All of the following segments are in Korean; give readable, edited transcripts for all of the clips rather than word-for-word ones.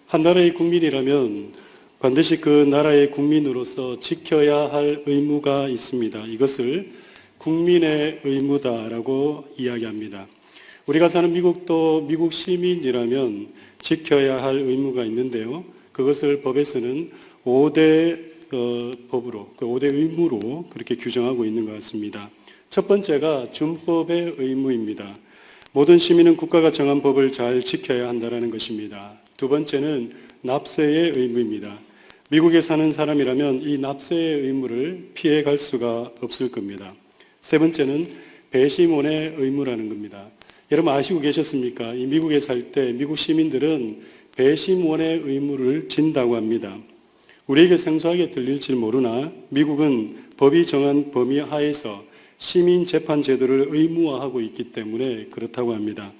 한 나라의 국민이라면 반드시 그 나라의 국민으로서 지켜야 할 의무가 있습니다. 이것을 국민의 의무다라고 이야기합니다. 우리가 사는 미국도 미국 시민이라면 지켜야 할 의무가 있는데요. 그것을 법에서는 5대 법으로, 5대 의무로 그렇게 규정하고 있는 것 같습니다. 첫 번째가 준법의 의무입니다. 모든 시민은 국가가 정한 법을 잘 지켜야 한다는 것입니다. 두 번째는 납세의 의무입니다. 미국에 사는 사람이라면 이 납세의 의무를 피해갈 수가 없을 겁니다. 세 번째는 배심원의 의무라는 겁니다. 여러분 아시고 계셨습니까? 이 미국에 살 때 미국 시민들은 배심원의 의무를 진다고 합니다. 우리에게 생소하게 들릴지 모르나 미국은 법이 정한 범위 하에서 시민 재판 제도를 의무화하고 있기 때문에 그렇다고 합니다.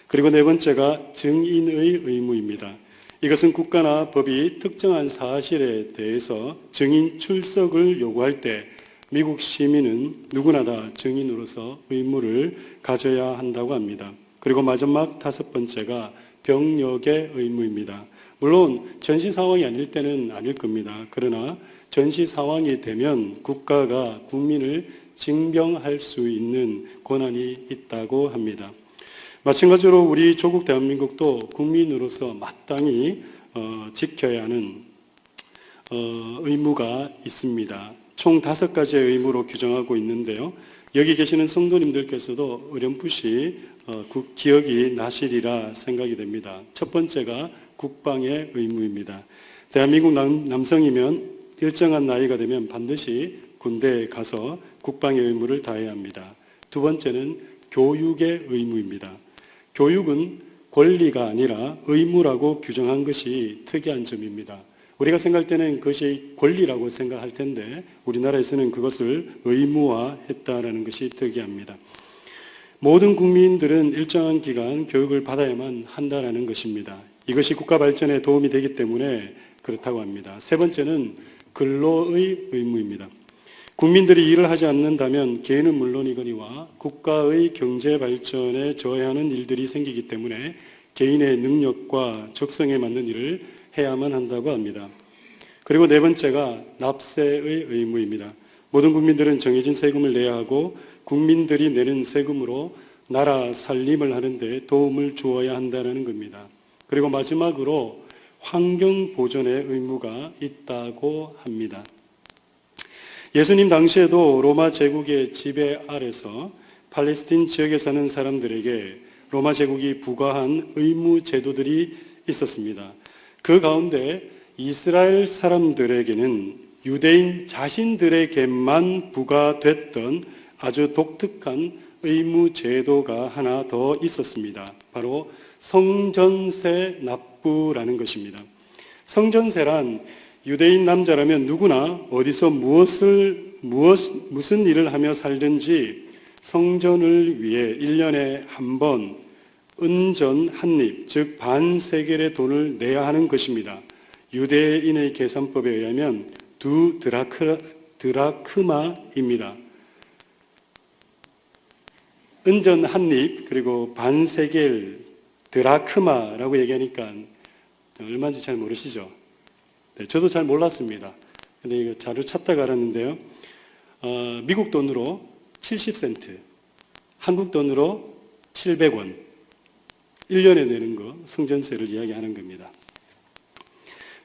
그리고 네 번째가 증인의 의무입니다. 이것은 국가나 법이 특정한 사실에 대해서 증인 출석을 요구할 때 미국 시민은 누구나 다 증인으로서 의무를 가져야 한다고 합니다. 그리고 마지막 다섯 번째가 병력의 의무입니다. 물론 전시 상황이 아닐 때는 아닐 겁니다. 그러나 전시 상황이 되면 국가가 국민을 징병할 수 있는 권한이 있다고 합니다. 마찬가지로 우리 조국 대한민국도 국민으로서 마땅히 지켜야 하는 의무가 있습니다. 총 5가지의 의무로 규정하고 있는데요. 여기 계시는 성도님들께서도 어렴풋이 기억이 나시리라 생각이 됩니다. 첫 번째가 국방의 의무입니다. 대한민국 남성이면 일정한 나이가 되면 반드시 군대에 가서 국방의 의무를 다해야 합니다. 두 번째는 교육의 의무입니다. 교육은 권리가 아니라 의무라고 규정한 것이 특이한 점입니다. 우리가 생각할 때는 그것이 권리라고 생각할 텐데 우리나라에서는 그것을 의무화했다는 것이 특이합니다. 모든 국민들은 일정한 기간 교육을 받아야만 한다는 것입니다. 이것이 국가 발전에 도움이 되기 때문에 그렇다고 합니다. 세 번째는 근로의 의무입니다. 국민들이 일을 하지 않는다면 개인은 물론이거니와 국가의 경제 발전에 저해하는 일들이 생기기 때문에 개인의 능력과 적성에 맞는 일을 해야만 한다고 합니다. 그리고 네 번째가 납세의 의무입니다. 모든 국민들은 정해진 세금을 내야 하고 국민들이 내는 세금으로 나라 살림을 하는데 도움을 주어야 한다는 겁니다. 그리고 마지막으로 환경 보존의 의무가 있다고 합니다. 예수님 당시에도 로마 제국의 지배 아래서 팔레스틴 지역에 사는 사람들에게 로마 제국이 부과한 의무 제도들이 있었습니다. 그 가운데 이스라엘 사람들에게는 유대인 자신들에게만 부과됐던 아주 독특한 의무 제도가 하나 더 있었습니다. 바로 성전세 납부라는 것입니다. 성전세란 유대인 남자라면 누구나 어디서 무슨 일을 하며 살든지 성전을 위해 1년에 한 번 은전 한 입, 즉 반세겔의 돈을 내야 하는 것입니다. 유대인의 계산법에 의하면 2 드라크마입니다. 은전 한 입, 그리고 반세겔 드라크마라고 얘기하니까 얼마인지 잘 모르시죠? 네, 저도 잘 몰랐습니다. 근데 이거 자료 찾다가 알았는데요. 미국 돈으로 70센트, 한국 돈으로 700원, 1년에 내는 거, 성전세를 이야기하는 겁니다.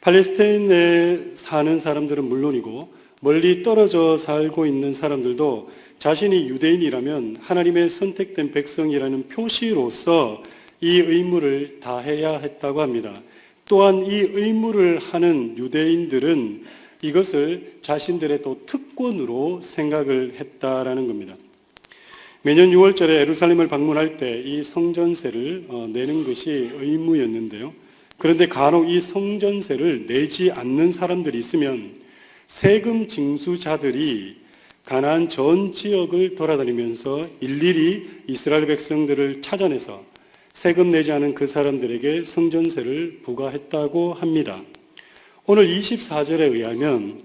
팔레스타인에 사는 사람들은 물론이고 멀리 떨어져 살고 있는 사람들도 자신이 유대인이라면 하나님의 선택된 백성이라는 표시로서 이 의무를 다해야 했다고 합니다. 또한 이 의무를 하는 유대인들은 이것을 자신들의 또 특권으로 생각을 했다라는 겁니다. 매년 6월절에 예루살렘을 방문할 때 이 성전세를 내는 것이 의무였는데요. 그런데 간혹 이 성전세를 내지 않는 사람들이 있으면 세금 징수자들이 가나안 전 지역을 돌아다니면서 일일이 이스라엘 백성들을 찾아내서 세금 내지 않은 그 사람들에게 성전세를 부과했다고 합니다. 오늘 24절에 의하면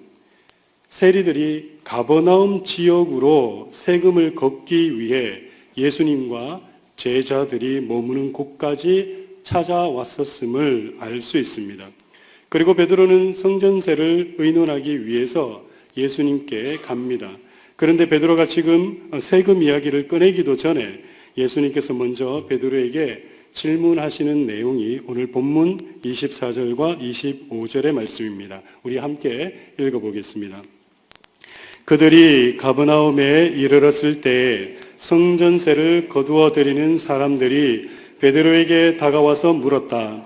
세리들이 가버나움 지역으로 세금을 걷기 위해 예수님과 제자들이 머무는 곳까지 찾아왔었음을 알 수 있습니다. 그리고 베드로는 성전세를 의논하기 위해서 예수님께 갑니다. 그런데 베드로가 지금 세금 이야기를 꺼내기도 전에 예수님께서 먼저 베드로에게 질문하시는 내용이 오늘 본문 24절과 25절의 말씀입니다. 우리 함께 읽어보겠습니다. 그들이 가버나움에 이르렀을 때에 성전세를 거두어 드리는 사람들이 베드로에게 다가와서 물었다.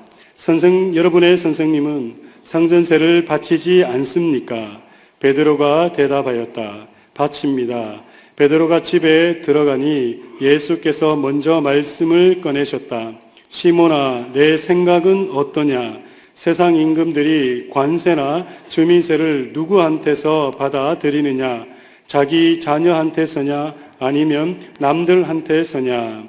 여러분의 선생님은 성전세를 바치지 않습니까? 베드로가 대답하였다. 바칩니다. 베드로가 집에 들어가니 예수께서 먼저 말씀을 꺼내셨다. 시몬아, 내 생각은 어떠냐? 세상 임금들이 관세나 주민세를 누구한테서 받아들이느냐? 자기 자녀한테서냐? 아니면 남들한테서냐?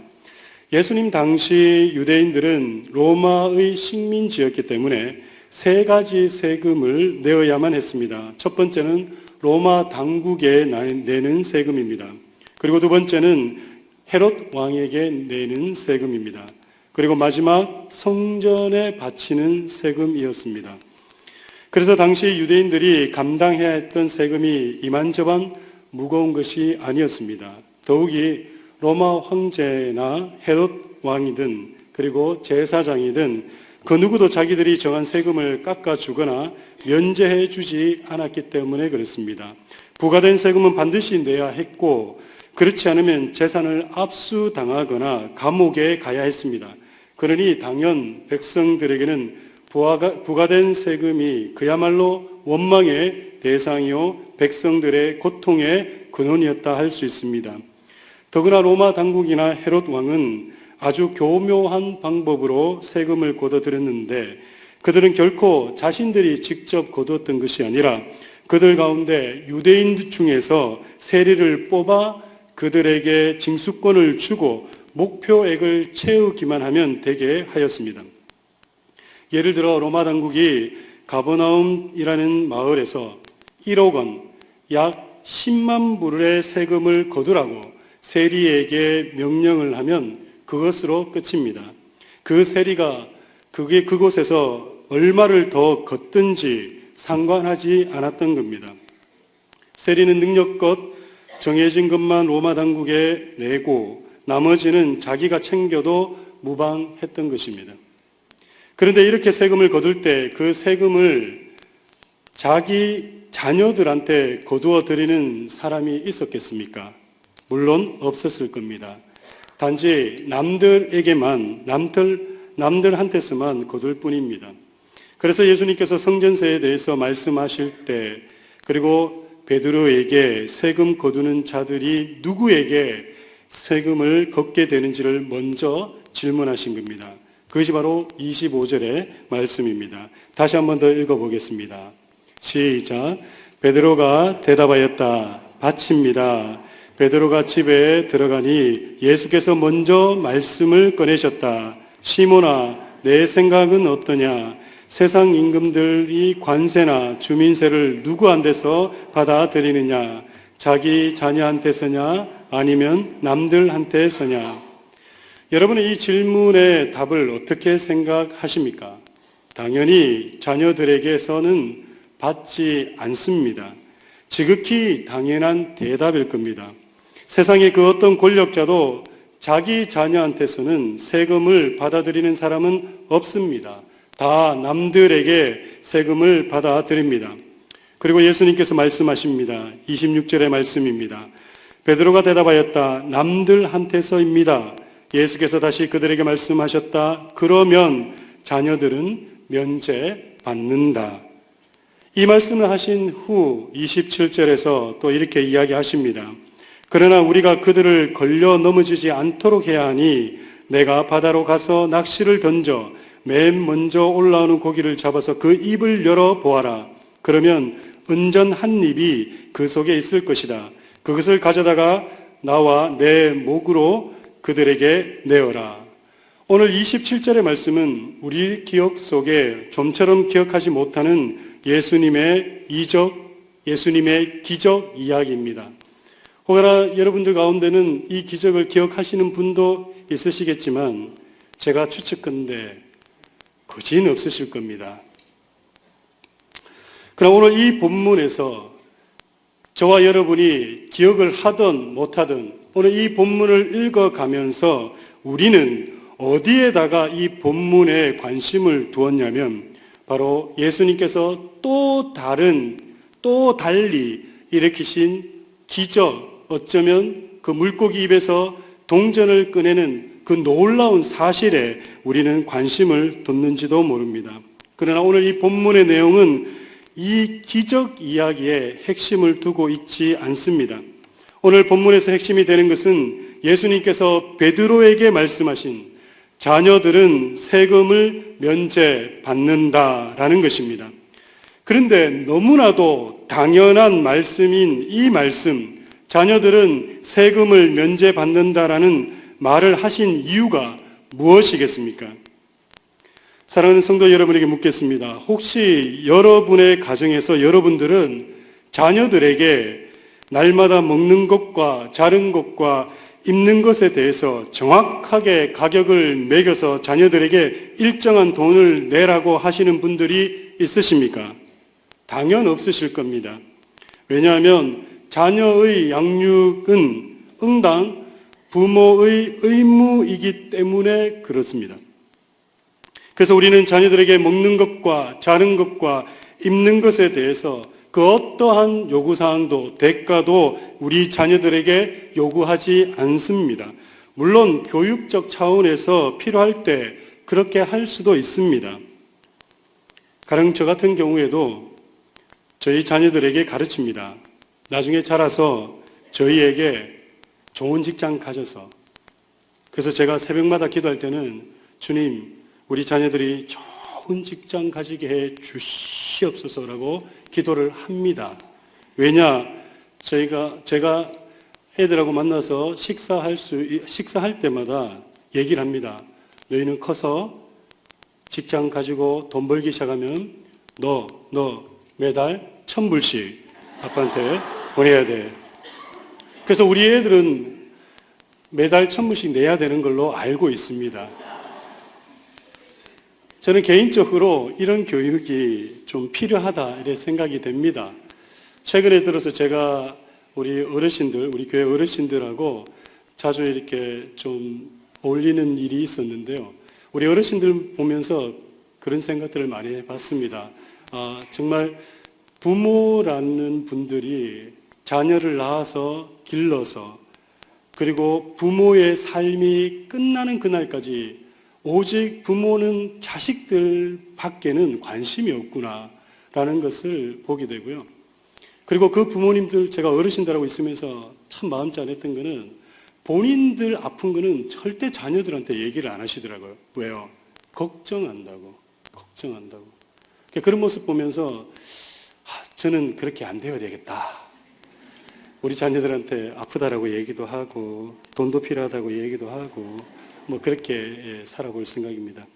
예수님 당시 유대인들은 로마의 식민지였기 때문에 세 가지 세금을 내어야만 했습니다. 첫 번째는 로마 당국에 내는 세금입니다. 그리고 두 번째는 헤롯 왕에게 내는 세금입니다. 그리고 마지막 성전에 바치는 세금이었습니다. 그래서 당시 유대인들이 감당해야 했던 세금이 이만저만 무거운 것이 아니었습니다. 더욱이 로마 황제나 헤롯 왕이든 그리고 제사장이든 그 누구도 자기들이 정한 세금을 깎아주거나 면제해 주지 않았기 때문에 그렇습니다. 부과된 세금은 반드시 내야 했고 그렇지 않으면 재산을 압수당하거나 감옥에 가야 했습니다. 그러니 당연 백성들에게는 부과된 세금이 그야말로 원망의 대상이요 백성들의 고통의 근원이었다 할 수 있습니다. 더구나 로마 당국이나 헤롯 왕은 아주 교묘한 방법으로 세금을 거둬들였는데 그들은 결코 자신들이 직접 거두었던 것이 아니라 그들 가운데 유대인 중에서 세리를 뽑아 그들에게 징수권을 주고 목표액을 채우기만 하면 되게 하였습니다. 예를 들어 로마 당국이 가버나움이라는 마을에서 1억 원, 약 10만 불의 세금을 거두라고 세리에게 명령을 하면 그것으로 끝입니다. 그 세리가 그곳에서 얼마를 더 걷든지 상관하지 않았던 겁니다. 세리는 능력껏 정해진 것만 로마 당국에 내고 나머지는 자기가 챙겨도 무방했던 것입니다. 그런데 이렇게 세금을 거둘 때 그 세금을 자기 자녀들한테 거두어 드리는 사람이 있었겠습니까? 물론 없었을 겁니다. 단지 남들한테서만 거둘 뿐입니다. 그래서 예수님께서 성전세에 대해서 말씀하실 때 그리고 베드로에게 세금 거두는 자들이 누구에게 세금을 걷게 되는지를 먼저 질문하신 겁니다. 그것이 바로 25절의 말씀입니다. 다시 한 번 더 읽어보겠습니다. 시작. 베드로가 대답하였다. 바칩니다. 베드로가 집에 들어가니 예수께서 먼저 말씀을 꺼내셨다. 시몬아, 내 생각은 어떠냐? 세상 임금들이 관세나 주민세를 누구한테서 받아들이느냐? 자기 자녀한테서냐? 아니면 남들한테서냐? 여러분은 이 질문의 답을 어떻게 생각하십니까? 당연히 자녀들에게서는 받지 않습니다. 지극히 당연한 대답일 겁니다. 세상의 그 어떤 권력자도 자기 자녀한테서는 세금을 받아들이는 사람은 없습니다. 다 남들에게 세금을 받아들입니다. 그리고 예수님께서 말씀하십니다. 26절의 말씀입니다. 베드로가 대답하였다. 남들한테서입니다. 예수께서 다시 그들에게 말씀하셨다. 그러면 자녀들은 면제받는다. 이 말씀을 하신 후 27절에서 또 이렇게 이야기하십니다. 그러나 우리가 그들을 걸려 넘어지지 않도록 해야 하니 내가 바다로 가서 낚시를 던져 맨 먼저 올라오는 고기를 잡아서 그 입을 열어 보아라. 그러면 은전 한 입이 그 속에 있을 것이다. 그것을 가져다가 나와 내 목으로 그들에게 내어라. 오늘 27절의 말씀은 우리 기억 속에 좀처럼 기억하지 못하는 예수님의 이적, 예수님의 기적 이야기입니다. 혹여나 여러분들 가운데는 이 기적을 기억하시는 분도 있으시겠지만 제가 추측컨대 거진 없으실 겁니다. 그럼 오늘 이 본문에서 저와 여러분이 기억을 하든 못하든 오늘 이 본문을 읽어가면서 우리는 어디에다가 이 본문에 관심을 두었냐면 바로 예수님께서 또 달리 일으키신 기적, 어쩌면 그 물고기 입에서 동전을 꺼내는 그 놀라운 사실에 우리는 관심을 뒀는지도 모릅니다. 그러나 오늘 이 본문의 내용은 이 기적 이야기에 핵심을 두고 있지 않습니다. 오늘 본문에서 핵심이 되는 것은 예수님께서 베드로에게 말씀하신 자녀들은 세금을 면제받는다라는 것입니다. 그런데 너무나도 당연한 말씀인 이 말씀, 자녀들은 세금을 면제받는다라는 말을 하신 이유가 무엇이겠습니까? 사랑하는 성도 여러분에게 묻겠습니다. 혹시 여러분의 가정에서 여러분들은 자녀들에게 날마다 먹는 것과 자른 것과 입는 것에 대해서 정확하게 가격을 매겨서 자녀들에게 일정한 돈을 내라고 하시는 분들이 있으십니까? 당연 없으실 겁니다. 왜냐하면 자녀의 양육은 응당 부모의 의무이기 때문에 그렇습니다. 그래서 우리는 자녀들에게 먹는 것과 자는 것과 입는 것에 대해서 그 어떠한 요구사항도 대가도 우리 자녀들에게 요구하지 않습니다. 물론 교육적 차원에서 필요할 때 그렇게 할 수도 있습니다. 가령 저 같은 경우에도 저희 자녀들에게 가르칩니다. 나중에 자라서 저희에게 좋은 직장 가져서, 그래서 제가 새벽마다 기도할 때는 주님, 우리 자녀들이 좋은 직장 가지게 해 주시옵소서라고 기도를 합니다. 왜냐? 제가 애들하고 만나서 식사할 때마다 얘기를 합니다. 너희는 커서 직장 가지고 돈 벌기 시작하면 너 매달 1,000불씩 아빠한테 보내야 돼. 그래서 우리 애들은 매달 1,000불씩 내야 되는 걸로 알고 있습니다. 저는 개인적으로 이런 교육이 좀 필요하다 이렇게 생각이 됩니다. 최근에 들어서 제가 우리 교회 어르신들하고 자주 이렇게 좀 어울리는 일이 있었는데요. 우리 어르신들 보면서 그런 생각들을 많이 해봤습니다. 정말 부모라는 분들이 자녀를 낳아서 길러서 그리고 부모의 삶이 끝나는 그날까지 오직 부모는 자식들 밖에는 관심이 없구나라는 것을 보게 되고요. 그리고 그 부모님들, 제가 어르신들하고 있으면서 참 마음 짠했던 거는 본인들 아픈 거는 절대 자녀들한테 얘기를 안 하시더라고요. 왜요? 걱정한다고. 그런 모습 보면서 저는 그렇게 안 되어야 되겠다. 우리 자녀들한테 아프다라고 얘기도 하고 돈도 필요하다고 얘기도 하고 그렇게 살아볼 생각입니다.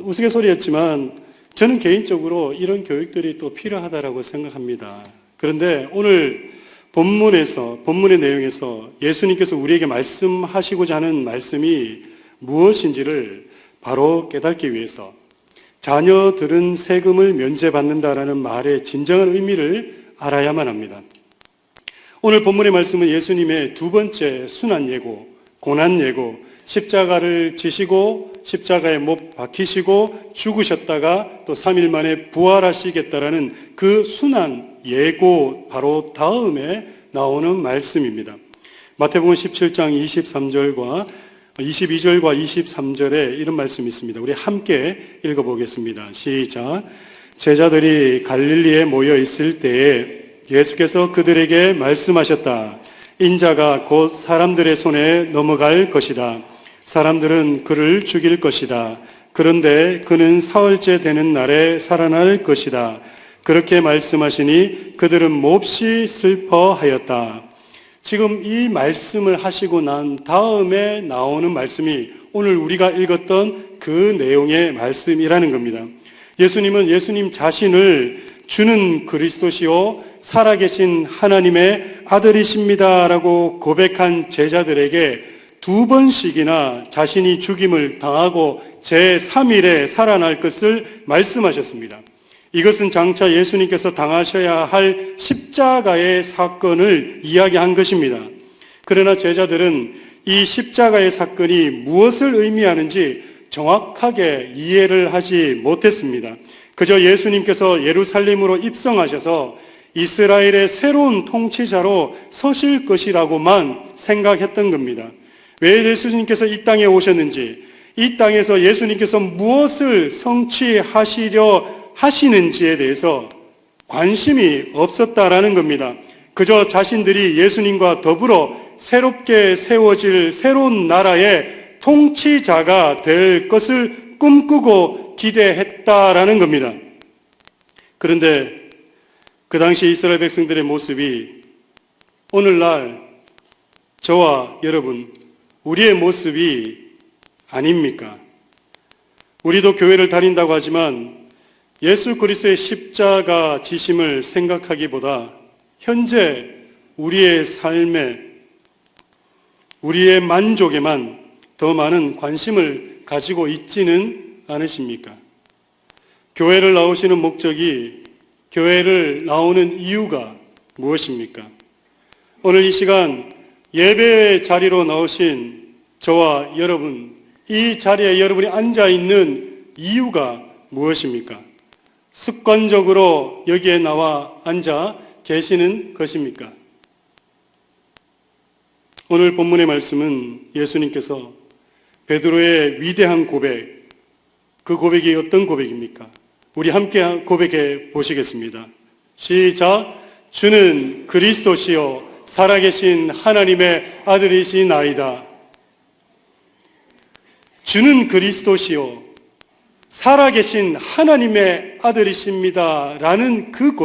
우스갯소리였지만 저는 개인적으로 이런 교육들이 또 필요하다라고 생각합니다. 그런데 오늘 본문의 내용에서 예수님께서 우리에게 말씀하시고자 하는 말씀이 무엇인지를 바로 깨닫기 위해서 자녀들은 세금을 면제받는다라는 말의 진정한 의미를 알아야만 합니다. 오늘 본문의 말씀은 예수님의 두 번째 순환 예고, 고난 예고, 십자가를 지시고 십자가에 못 박히시고 죽으셨다가 또 3일 만에 부활하시겠다라는 그 순환 예고 바로 다음에 나오는 말씀입니다. 마태복음 17장 23절과 22절과 23절에 이런 말씀이 있습니다. 우리 함께 읽어보겠습니다. 시작. 제자들이 갈릴리에 모여 있을 때에 예수께서 그들에게 말씀하셨다. 인자가 곧 사람들의 손에 넘어갈 것이다. 사람들은 그를 죽일 것이다. 그런데 그는 사흘째 되는 날에 살아날 것이다. 그렇게 말씀하시니 그들은 몹시 슬퍼하였다. 지금 이 말씀을 하시고 난 다음에 나오는 말씀이 오늘 우리가 읽었던 그 내용의 말씀이라는 겁니다. 예수님은 예수님 자신을 주는 그리스도시요 살아계신 하나님의 아들이십니다라고 고백한 제자들에게 2번씩이나 자신이 죽임을 당하고 제3일에 살아날 것을 말씀하셨습니다. 이것은 장차 예수님께서 당하셔야 할 십자가의 사건을 이야기한 것입니다. 그러나 제자들은 이 십자가의 사건이 무엇을 의미하는지 정확하게 이해를 하지 못했습니다. 그저 예수님께서 예루살렘으로 입성하셔서 이스라엘의 새로운 통치자로 서실 것이라고만 생각했던 겁니다. 왜 예수님께서 이 땅에 오셨는지, 이 땅에서 예수님께서 무엇을 성취하시려 하시는지에 대해서 관심이 없었다라는 겁니다. 그저 자신들이 예수님과 더불어 새롭게 세워질 새로운 나라의 통치자가 될 것을 꿈꾸고 기대했다라는 겁니다. 그런데 그 당시 이스라엘 백성들의 모습이 오늘날 저와 여러분, 우리의 모습이 아닙니까? 우리도 교회를 다닌다고 하지만 예수 그리스도의 십자가 지심을 생각하기보다 현재 우리의 삶에, 우리의 만족에만 더 많은 관심을 가지고 있지는 않으십니까? 교회를 나오시는 목적이, 교회를 나오는 이유가 무엇입니까? 오늘 이 시간 예배의 자리로 나오신 저와 여러분, 이 자리에 여러분이 앉아 있는 이유가 무엇입니까? 습관적으로 여기에 나와 앉아 계시는 것입니까? 오늘 본문의 말씀은 예수님께서 베드로의 위대한 고백, 그 고백이 어떤 고백입니까? 우리 함께 고백해 보시겠습니다. 시작. 주는 그리스도시요 살아계신 하나님의 아들이시나이다. 주는 그리스도시요 살아계신 하나님의 아들이십니다 라는 그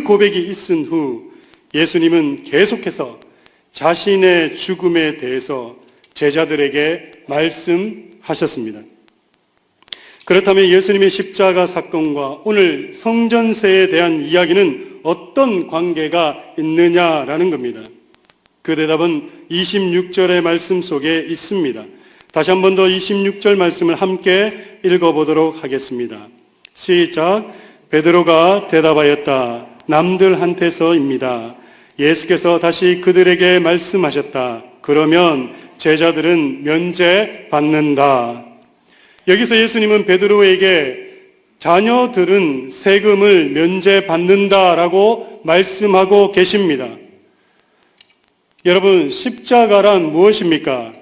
고백이 있은 후 예수님은 계속해서 자신의 죽음에 대해서 제자들에게 말씀하셨습니다. 그렇다면 예수님의 십자가 사건과 오늘 성전세에 대한 이야기는 어떤 관계가 있느냐라는 겁니다. 그 대답은 26절의 말씀 속에 있습니다. 다시 한 번 더 26절 말씀을 함께 읽어보도록 하겠습니다. 시작. 베드로가 대답하였다. 남들한테서입니다. 예수께서 다시 그들에게 말씀하셨다. 그러면 제자들은 면제받는다. 여기서 예수님은 베드로에게 자녀들은 세금을 면제받는다라고 말씀하고 계십니다. 여러분, 십자가란 무엇입니까?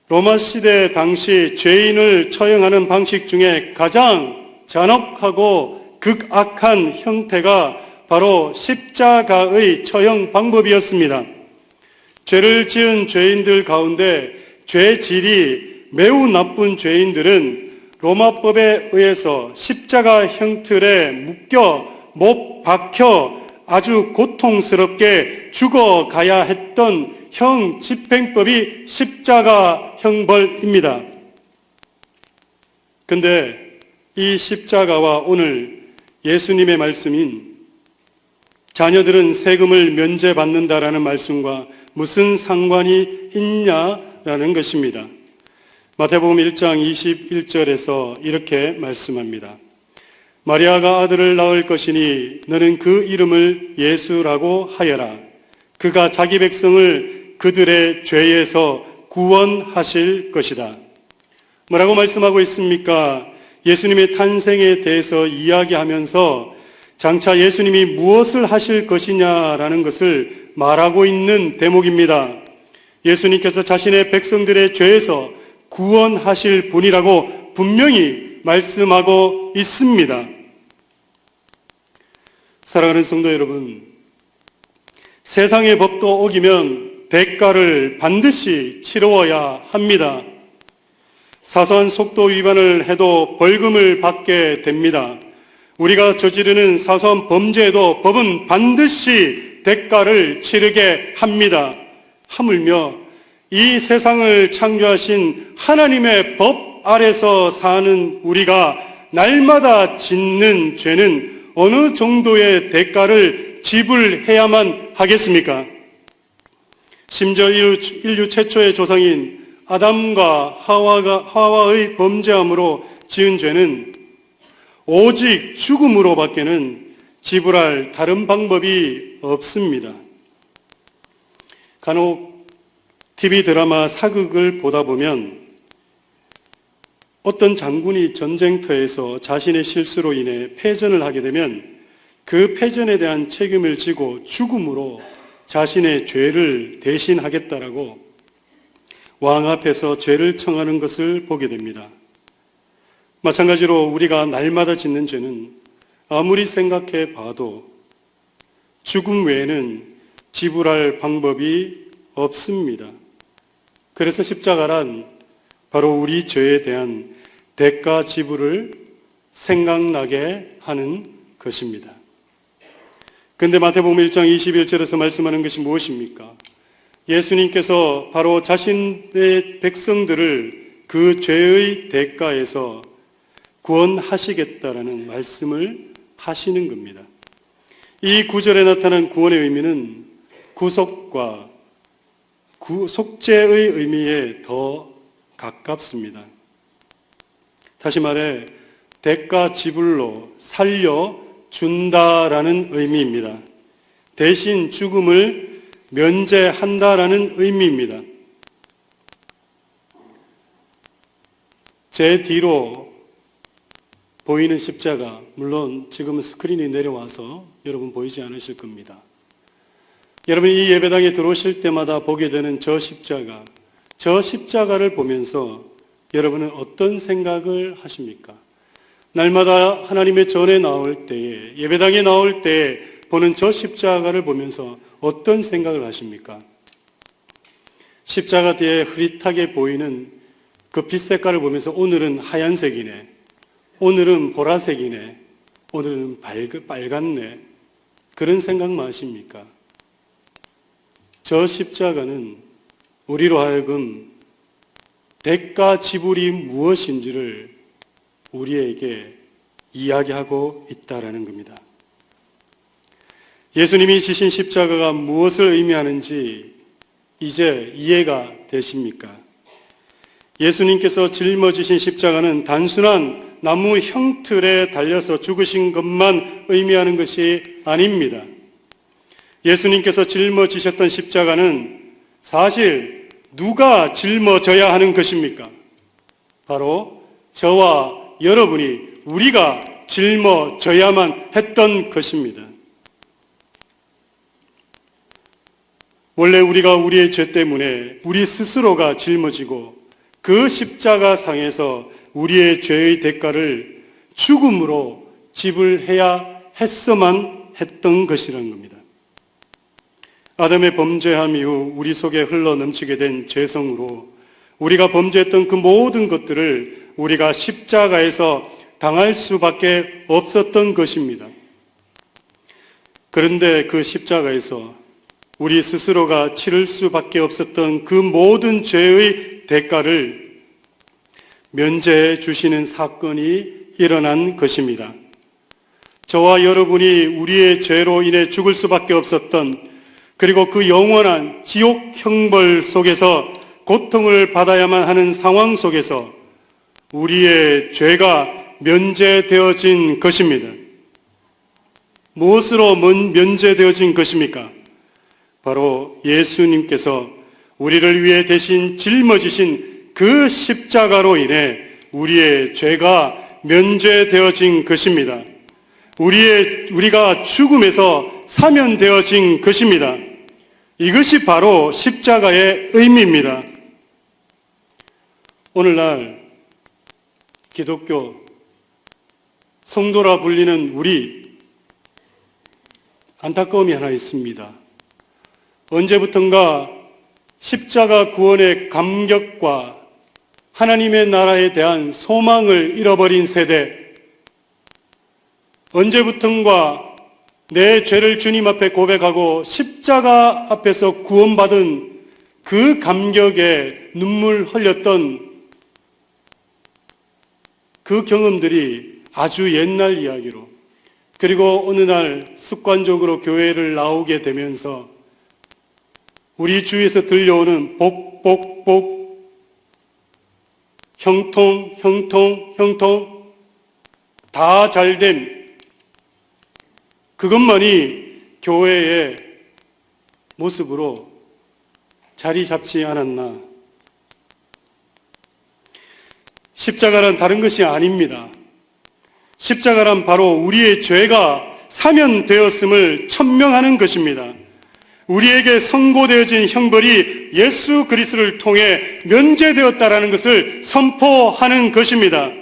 로마 시대 당시 죄인을 처형하는 방식 중에 가장 잔혹하고 극악한 형태가 바로 십자가의 처형 방법이었습니다. 죄를 지은 죄인들 가운데 죄질이 매우 나쁜 죄인들은 로마법에 의해서 십자가 형틀에 묶여 못 박혀 아주 고통스럽게 죽어가야 했던 형 집행법이 십자가 형벌입니다. 그런데 이 십자가와 오늘 예수님의 말씀인 자녀들은 세금을 면제받는다라는 말씀과 무슨 상관이 있냐라는 것입니다. 마태복음 1장 21절에서 이렇게 말씀합니다. 마리아가 아들을 낳을 것이니 너는 그 이름을 예수라고 하여라. 그가 자기 백성을 그들의 죄에서 구원하실 것이다. 뭐라고 말씀하고 있습니까? 예수님의 탄생에 대해서 이야기하면서 장차 예수님이 무엇을 하실 것이냐라는 것을 말하고 있는 대목입니다. 예수님께서 자신의 백성들의 죄에서 구원하실 분이라고 분명히 말씀하고 있습니다. 사랑하는 성도 여러분, 세상의 법도 어기면 대가를 반드시 치러야 합니다. 사소한 속도 위반을 해도 벌금을 받게 됩니다. 우리가 저지르는 사소한 범죄에도 법은 반드시 대가를 치르게 합니다. 하물며 이 세상을 창조하신 하나님의 법 아래서 사는 우리가 날마다 짓는 죄는 어느 정도의 대가를 지불해야만 하겠습니까? 심지어 인류 최초의 조상인 아담과 하와의 범죄함으로 지은 죄는 오직 죽음으로밖에는 지불할 다른 방법이 없습니다. 간혹 TV 드라마 사극을 보다 보면 어떤 장군이 전쟁터에서 자신의 실수로 인해 패전을 하게 되면 그 패전에 대한 책임을 지고 죽음으로 자신의 죄를 대신하겠다라고 왕 앞에서 죄를 청하는 것을 보게 됩니다. 마찬가지로 우리가 날마다 짓는 죄는 아무리 생각해 봐도 죽음 외에는 지불할 방법이 없습니다. 그래서 십자가란 바로 우리 죄에 대한 대가 지불을 생각나게 하는 것입니다. 그런데 마태복음 1장 21절에서 말씀하는 것이 무엇입니까? 예수님께서 바로 자신의 백성들을 그 죄의 대가에서 구원하시겠다라는 말씀을 하시는 겁니다. 이 구절에 나타난 구원의 의미는 구속과 속죄의 의미에 더 가깝습니다. 다시 말해 대가 지불로 살려준다라는 의미입니다. 대신 죽음을 면제한다라는 의미입니다. 제 뒤로 보이는 십자가, 물론 지금은 스크린이 내려와서 여러분 보이지 않으실 겁니다. 여러분 이 예배당에 들어오실 때마다 보게 되는 저 십자가를 보면서 여러분은 어떤 생각을 하십니까? 날마다 하나님의 전에 나올 때에, 예배당에 나올 때에 보는 저 십자가를 보면서 어떤 생각을 하십니까? 십자가 뒤에 흐릿하게 보이는 그 빛 색깔을 보면서 오늘은 하얀색이네, 오늘은 보라색이네, 오늘은 빨갛네, 그런 생각만 하십니까? 저 십자가는 우리로 하여금 대가 지불이 무엇인지를 우리에게 이야기하고 있다라는 겁니다. 예수님이 지신 십자가가 무엇을 의미하는지 이제 이해가 되십니까? 예수님께서 짊어지신 십자가는 단순한 나무 형틀에 달려서 죽으신 것만 의미하는 것이 아닙니다. 예수님께서 짊어지셨던 십자가는 사실 누가 짊어져야 하는 것입니까? 바로 저와 여러분이, 우리가 짊어져야만 했던 것입니다. 원래 우리가 우리의 죄 때문에 우리 스스로가 짊어지고 그 십자가 상에서 우리의 죄의 대가를 죽음으로 지불해야 했어만 했던 것이라는 겁니다. 아담의 범죄함 이후 우리 속에 흘러 넘치게 된 죄성으로 우리가 범죄했던 그 모든 것들을 우리가 십자가에서 당할 수밖에 없었던 것입니다. 그런데 그 십자가에서 우리 스스로가 치를 수밖에 없었던 그 모든 죄의 대가를 면제해 주시는 사건이 일어난 것입니다. 저와 여러분이 우리의 죄로 인해 죽을 수밖에 없었던, 그리고 그 영원한 지옥 형벌 속에서 고통을 받아야만 하는 상황 속에서 우리의 죄가 면제되어진 것입니다. 무엇으로 면제되어진 것입니까? 바로 예수님께서 우리를 위해 대신 짊어지신 그 십자가로 인해 우리의 죄가 면제되어진 것입니다. 우리가 죽음에서 사면되어진 것입니다. 이것이 바로 십자가의 의미입니다. 오늘날 기독교 성도라 불리는 우리, 안타까움이 하나 있습니다. 언제부턴가 십자가 구원의 감격과 하나님의 나라에 대한 소망을 잃어버린 세대, 언제부턴가 내 죄를 주님 앞에 고백하고 십자가 앞에서 구원받은 그 감격에 눈물 흘렸던 그 경험들이 아주 옛날 이야기로, 그리고 어느 날 습관적으로 교회를 나오게 되면서 우리 주위에서 들려오는 복, 형통, 다 잘됨, 그것만이 교회의 모습으로 자리 잡지 않았나. 십자가란 다른 것이 아닙니다. 십자가란 바로 우리의 죄가 사면되었음을 천명하는 것입니다. 우리에게 선고되어진 형벌이 예수 그리스도를 통해 면제되었다라는 것을 선포하는 것입니다.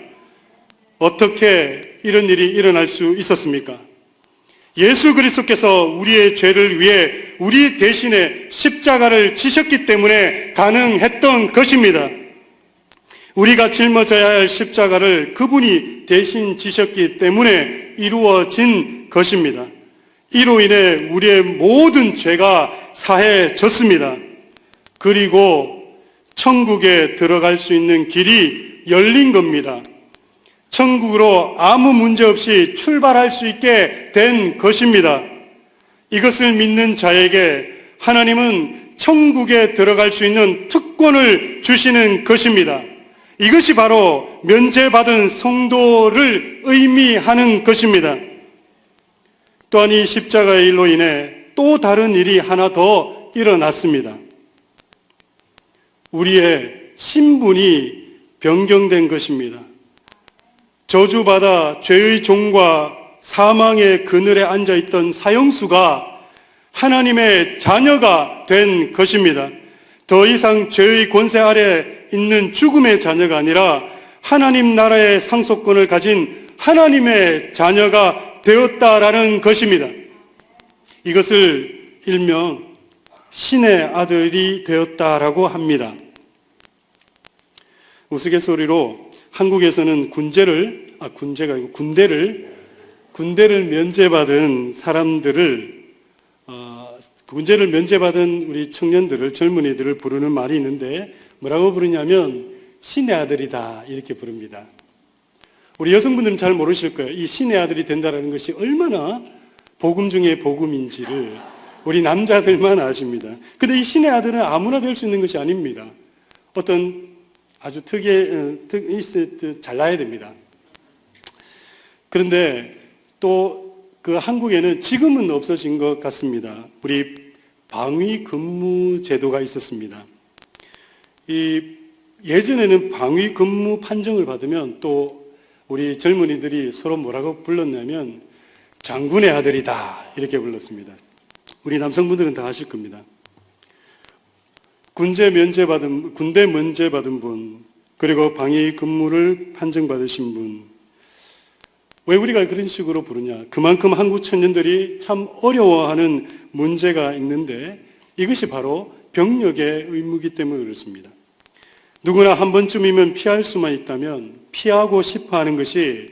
어떻게 이런 일이 일어날 수 있었습니까? 예수 그리스도께서 우리의 죄를 위해 우리 대신에 십자가를 지셨기 때문에 가능했던 것입니다. 우리가 짊어져야 할 십자가를 그분이 대신 지셨기 때문에 이루어진 것입니다. 이로 인해 우리의 모든 죄가 사해졌습니다. 그리고 천국에 들어갈 수 있는 길이 열린 겁니다. 천국으로 아무 문제 없이 출발할 수 있게 된 것입니다. 이것을 믿는 자에게 하나님은 천국에 들어갈 수 있는 특권을 주시는 것입니다. 이것이 바로 면제받은 성도를 의미하는 것입니다. 또한 이 십자가의 일로 인해 또 다른 일이 하나 더 일어났습니다. 우리의 신분이 변경된 것입니다. 저주받아 죄의 종과 사망의 그늘에 앉아있던 사형수가 하나님의 자녀가 된 것입니다. 더 이상 죄의 권세 아래 있는 죽음의 자녀가 아니라 하나님 나라의 상속권을 가진 하나님의 자녀가 되었다라는 것입니다. 이것을 일명 신의 아들이 되었다라고 합니다. 우스갯소리로 한국에서는 군대를 면제받은 사람들을, 군대를 면제받은 우리 청년들을, 젊은이들을 부르는 말이 있는데 뭐라고 부르냐면 신의 아들이다 이렇게 부릅니다. 우리 여성분들은 잘 모르실 거예요. 이 신의 아들이 된다는 것이 얼마나 복음 중에 복음인지를 우리 남자들만 아십니다. 그런데 이 신의 아들은 아무나 될 수 있는 것이 아닙니다. 어떤 아주 잘나야 됩니다. 그런데 또 그 한국에는 지금은 없어진 것 같습니다. 우리 방위 근무 제도가 있었습니다. 예전에는 방위 근무 판정을 받으면 또 우리 젊은이들이 서로 뭐라고 불렀냐면 장군의 아들이다 이렇게 불렀습니다. 우리 남성분들은 다 아실 겁니다. 군대 면제받은 분, 그리고 방위 근무를 판정받으신 분. 왜 우리가 그런 식으로 부르냐? 그만큼 한국 청년들이 참 어려워하는 문제가 있는데 이것이 바로 병력의 의무이기 때문에 그렇습니다. 누구나 한 번쯤이면 피할 수만 있다면 피하고 싶어 하는 것이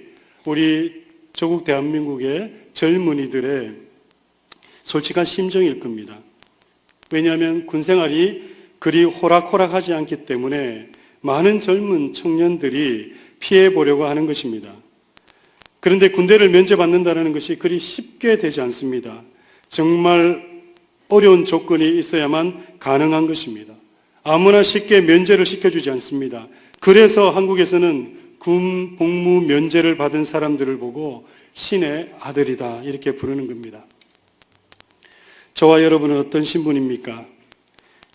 우리 조국 대한민국의 젊은이들의 솔직한 심정일 겁니다. 왜냐하면 군생활이 그리 호락호락하지 않기 때문에 많은 젊은 청년들이 피해보려고 하는 것입니다. 그런데 군대를 면제받는다는 것이 그리 쉽게 되지 않습니다. 정말 어려운 조건이 있어야만 가능한 것입니다. 아무나 쉽게 면제를 시켜주지 않습니다. 그래서 한국에서는 군 복무 면제를 받은 사람들을 보고 신의 아들이다 이렇게 부르는 겁니다. 저와 여러분은 어떤 신분입니까?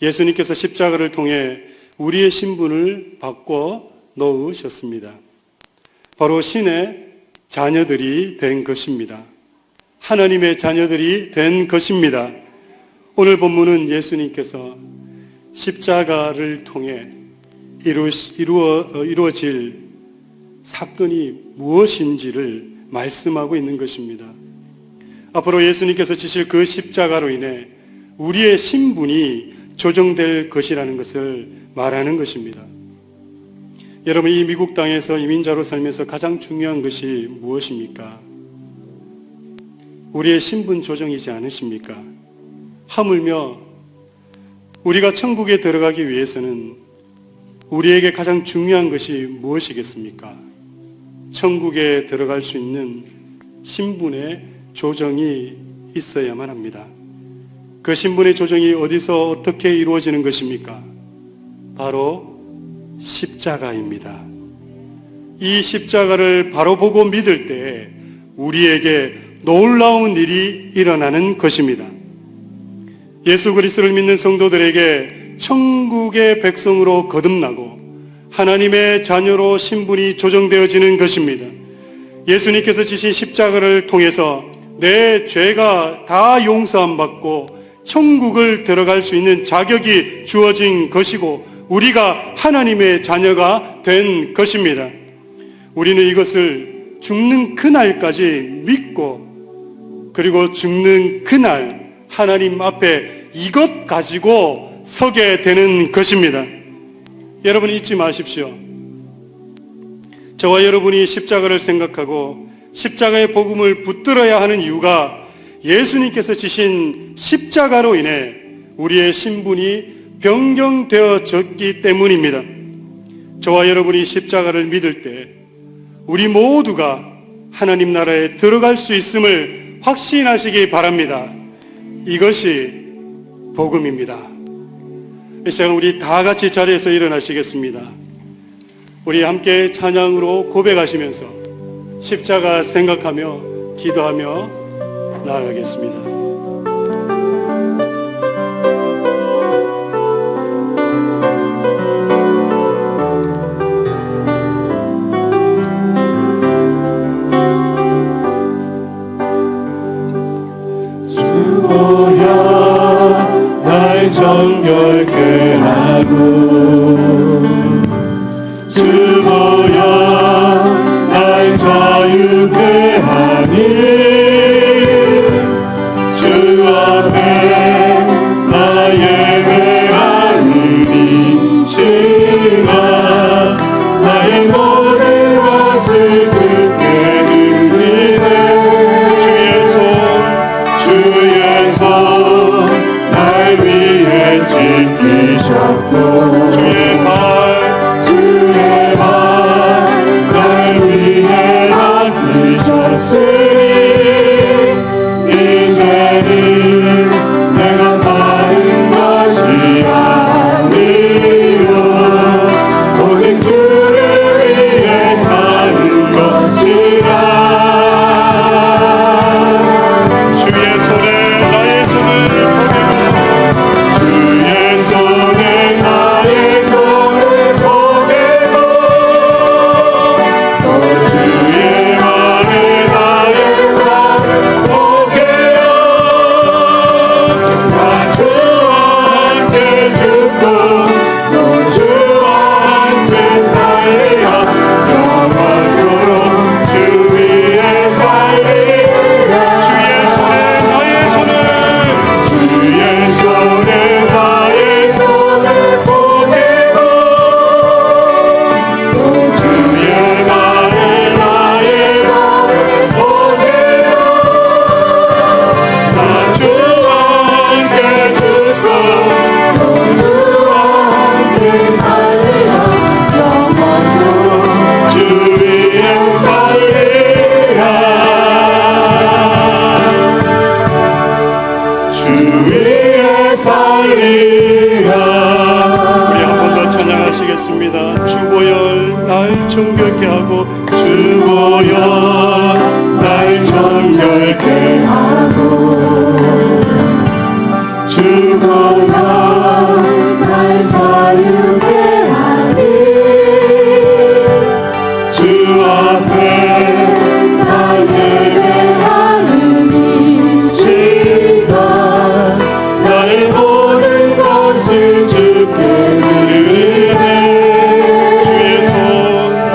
예수님께서 십자가를 통해 우리의 신분을 바꿔 놓으셨습니다. 바로 신의 자녀들이 된 것입니다. 하나님의 자녀들이 된 것입니다. 오늘 본문은 예수님께서 십자가를 통해 이루어질 사건이 무엇인지를 말씀하고 있는 것입니다. 앞으로 예수님께서 지실 그 십자가로 인해 우리의 신분이 조정될 것이라는 것을 말하는 것입니다. 여러분, 이 미국 땅에서 이민자로 살면서 가장 중요한 것이 무엇입니까? 우리의 신분 조정이지 않으십니까? 하물며 우리가 천국에 들어가기 위해서는 우리에게 가장 중요한 것이 무엇이겠습니까? 천국에 들어갈 수 있는 신분의 조정이 있어야만 합니다. 그 신분의 조정이 어디서 어떻게 이루어지는 것입니까? 바로 십자가입니다. 이 십자가를 바로 보고 믿을 때 우리에게 놀라운 일이 일어나는 것입니다. 예수 그리스도를 믿는 성도들에게 천국의 백성으로 거듭나고 하나님의 자녀로 신분이 조정되어지는 것입니다. 예수님께서 지신 십자가를 통해서 내 죄가 다 용서함 받고 천국을 들어갈 수 있는 자격이 주어진 것이고 우리가 하나님의 자녀가 된 것입니다. 우리는 이것을 죽는 그날까지 믿고 그리고 죽는 그날 하나님 앞에 이것 가지고 서게 되는 것입니다. 여러분 잊지 마십시오. 저와 여러분이 십자가를 생각하고 십자가의 복음을 붙들어야 하는 이유가 예수님께서 지신 십자가로 인해 우리의 신분이 변경되어졌기 때문입니다. 저와 여러분이 십자가를 믿을 때 우리 모두가 하나님 나라에 들어갈 수 있음을 확신하시기 바랍니다. 이것이 복음입니다. 이 시간 우리 다 같이 자리에서 일어나시겠습니다. 우리 함께 찬양으로 고백하시면서 십자가 생각하며 기도하며 나아가겠습니다. 정결케 하고 주보여 날 자유케 하니 주 앞에 나의 회개를 인치라 나의 모든 것을 주께 드리네 주의 손 날 위해 지키셨고 주의 발 날 위해 맡기셨으니 이제는 내가 사는 것이 아니요 오직 주를 위해 사는 것이라 주의 손에 나의 손을 주의 손에 나의 손을 포개고 또 주의 말에 나의 말을 포개어 나 주와 함께 죽고 또 주와 함께 살리라 영원토록 주 위에 살리라 주의 손에 나의 손을 주의 손에 나의 손을 포개고 또 주의 말에 나의 말을 포개어 나 주와 함께 죽고 또 주와 함께 살리라 영원토록 주 위에 살리라 주 위에 살리라 우리 한 번 더 찬양하시겠습니다. 주보혈 날 정결케 하고 주보여 날 정결케 하고 주보여 날 자유케 하니 주 앞에 나의 예배하는 이 시간 나의 모든 것을 주께 드리네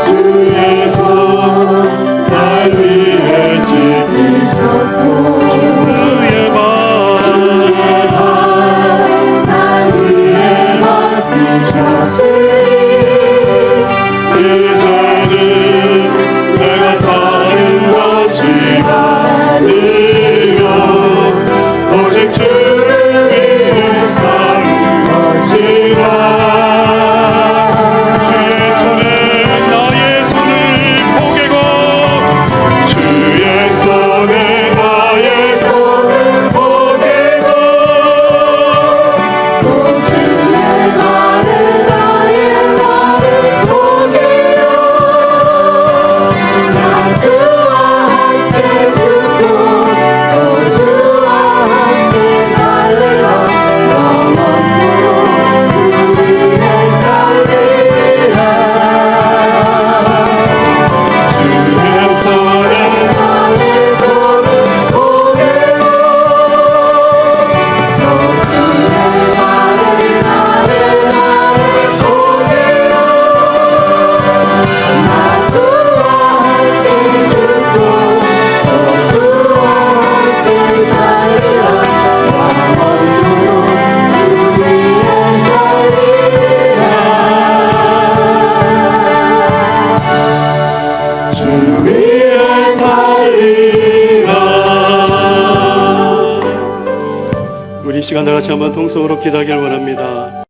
주의 손 날 위해 지키셨고 위해 살리라. 우리 이 시간 다 같이 한번 통성으로 기도하길 원합니다.